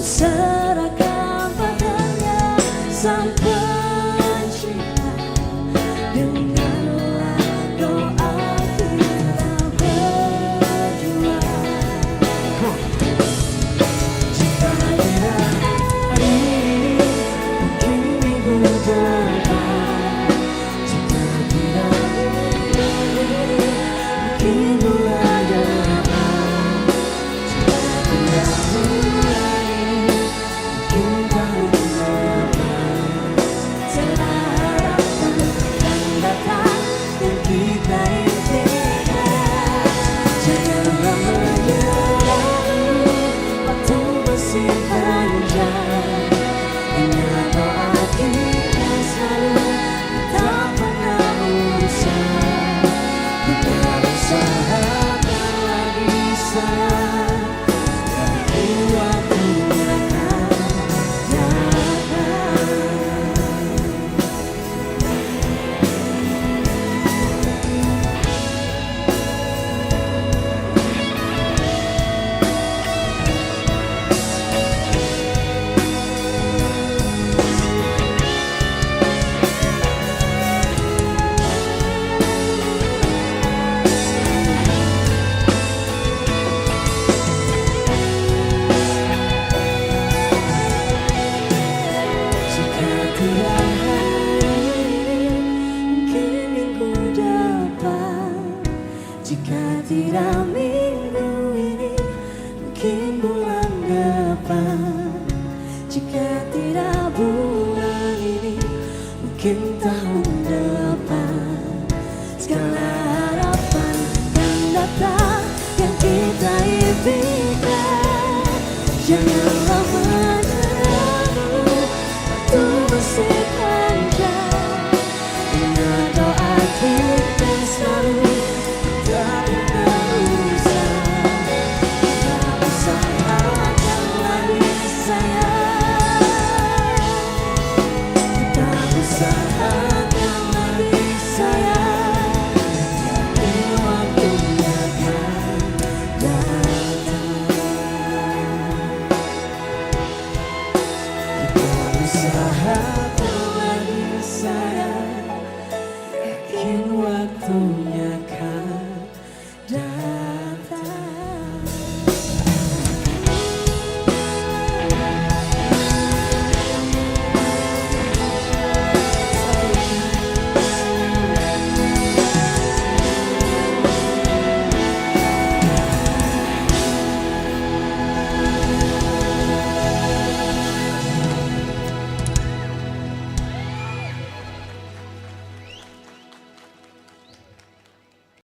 serahkan padanya sang pencipta. Dengarlah doa kita berdua. Jika tidak hari ini, mungkin minggu depan. Jika tidak minggu ini, mungkin bulan depan. Jika tidak bulan ini, mungkin tahun depan. Segala harapan yang datang dan kita impikan. Janganlah menyerah dulu, waktu masih panjang. Hanya doa kita selalu, tak pernah usah. Kita bersama lagi sayang, nanti waktu akan datang. Jika tidak hari ini, mungkin minggu depan. Jika tidak minggu ini, mungkin bulan depan. Jika tidak bulan ini, mungkin tahun depan. Segala harapan yang datang, yang kita impikan. Janganlah